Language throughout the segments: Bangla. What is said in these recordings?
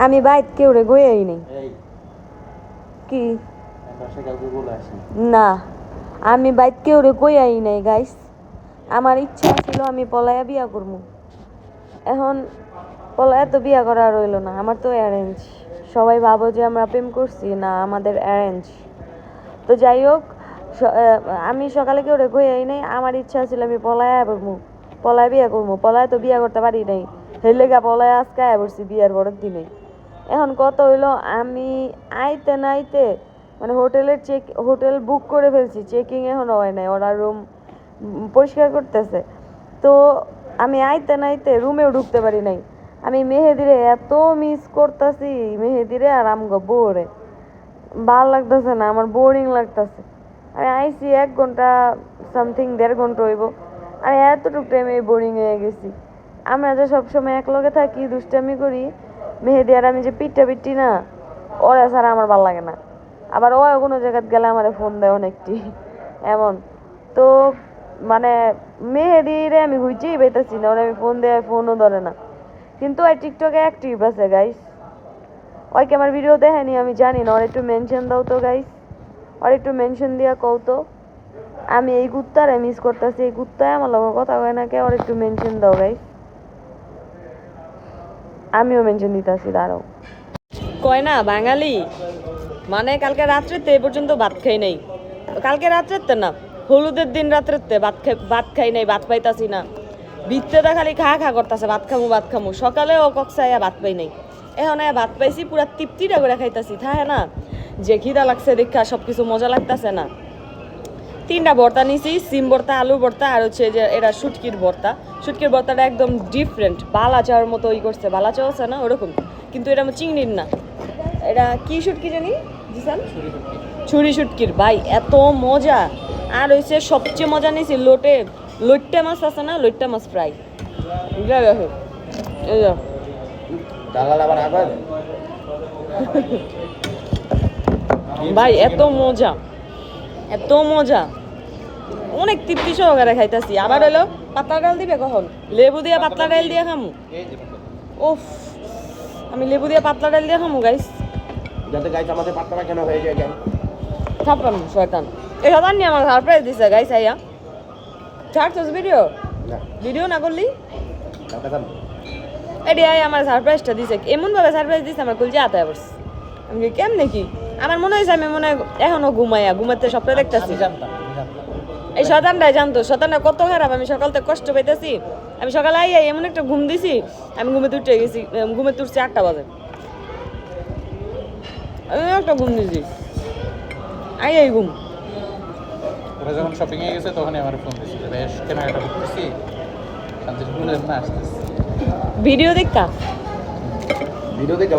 আমি বাইত কেউ রে গইয়াই নেই কি না আমি বাইত কেউ রে গইয়াই নাই গাইস আমার ইচ্ছা ছিল আমি পলায়া বিয়া করবো এখন পলায়া তো বিয়া করা রইল না আমার তো অ্যারেঞ্জ সবাই ভাবো যে আমরা প্রেম করছি না আমাদের অ্যারেঞ্জ তো যাই হোক আমি সকালে কেউ রে গইয়াই নাই আমার ইচ্ছা ছিল আমি পলায়া করবো পলায়া বিয়া করবো পলায়া তো বিয়া করতে পারি নাই হেলেগা পলায়া আজকে বসছি বিয়ার পরের দিনে এখন কত হইলো আমি আইতে না আইতে মানে হোটেল বুক করে ফেলছি চেকিং এখনো হয় নাই ওরা রুম পরিষ্কার করতেছে তো আমি আইতে না আইতে রুমেও ঢুকতে পারি নাই আমি মেহেদিরে এত মিস করতেছি মেহেদিরে আর আমগো বউরে ভাল লাগতেছে না আমার বোরিং লাগতেছে আমি আইছি 1 ঘন্টা সামথিং 1.5 ঘন্টা হইব আমি এতটুকু টাইমে বোরিং হয়ে গেছি আমরা যে সবসময় এক লগে থাকি দুষ্টামি করি মেহেদি আর আমি যে পিটি না ওরা ছাড়া আমার ভাল লাগে না আবার ও কোনো জায়গায় গেলে আমার ফোন দেয় অনেকটি এমন তো মানে মেহেদিরে আমি হুইচেই পাইতেছি না ওরা আমি ফোন দেয় ফোনও ধরে না কিন্তু ওই টিকটকে অ্যাক্টিভ আছে গাইস ওইকে আমার ভিডিও দেখেনি আমি জানি না ওর একটু মেনশন দাও তো গাইস ওর একটু মেনশন দিয়া কও তো আমি এই কুত্তারে মিস করতেছি এই কুত্তায় আমার লগে কথা কয় না কে ওর একটু মেনশন দাও গাইস আমিও মেনশন দিতেছি দাঁড়াও কয় না বাঙালি মানে কালকে রাত্রেতে এ পর্যন্ত ভাত খাই নাই কালকে রাত্রেতে না হলুদের দিন রাত্রেতে ভাত খাই নাই ভাত পাইতাছি না ভিতরেটা খালি খা করতেছে ভাত খামু সকালেও কক্সাইয়া ভাত পাই নাই এখন ভাত পাইছি পুরা তৃপ্তিটা করে খাইতাছি থাকে না যে খিদা লাগছে দেখা সব কিছু মজা লাগতেছে না 3টা ভর্তা নিছি সিম ভর্তা আলু ভর্তা আর হচ্ছে যে এটা শুটকির ভর্তাটা একদম ডিফারেন্ট বালা চাওয়ার মতো করছে বালা চাও আছে না ওরকম কিন্তু এটা চিংড়ির না এটা কি শুটকি জানি জিসান ছুরি শুটকির ভাই এত মজা আর হচ্ছে সবচেয়ে মজা নিছি লইট্টা মাছ আছে না লইট্টা মাছ ফ্রাই ভাই এত মজা অনেক তৃপ্তি সহকারে খাইতাছি আবার হলো পাতলা ডাল দিবে কখন লেবু দিয়ে পাতলা ডাল দিয়ে খামু ওফ আমি লেবু দিয়ে পাতলা ডাল দিয়ে খামু গাইস যাতে গাইস আমাদের পাতলা কেন হয়ে যায় কেন থাপাম শয়তান এই শয়তান নিয়ে আমার সারপ্রাইজ দিছে গাইস আইয়া ছাড়ছস ভিডিও না করলি এডি আই আমার সারপ্রাইজটা দিছে এমন ভাবে সারপ্রাইজ দিছে আমার কলজে আতা বসে আমি কেমনে কি আমার মনে হয়েছে আমি মনে এখনো ঘুমাতে স্বপ্ন দেখতেছি এই শতানটাই জানতো শতানটা কত খারাপ আমি সকাল থেকে কষ্ট পাইতেছি আমি সকালে আইয়া এমন একটা ঘুম দিছি আমি ঘুমে উঠে গেছি ঘুমে উঠছি 8টা বাজে আমি একটা ঘুম দিছি আইয়াই ঘুম ওরা যখন শপিং এ গেছে তখনই আমার ফোন দিছিল বেশ কেনাকাটা করতেছি শান্তির ঘুরে না আসতেছি ভিডিও দেখতা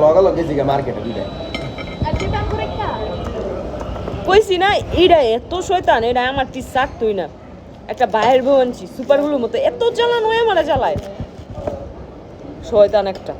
লগা গেছি মার্কেটে দুইটা কইছি না এটা এত শয়তান এটা আমার টি শার্ট তুই না একটা বাইরের বউ আনছি সুপার গুলোর মতো এত জ্বালানো আমার জ্বালায় শয়তান একটা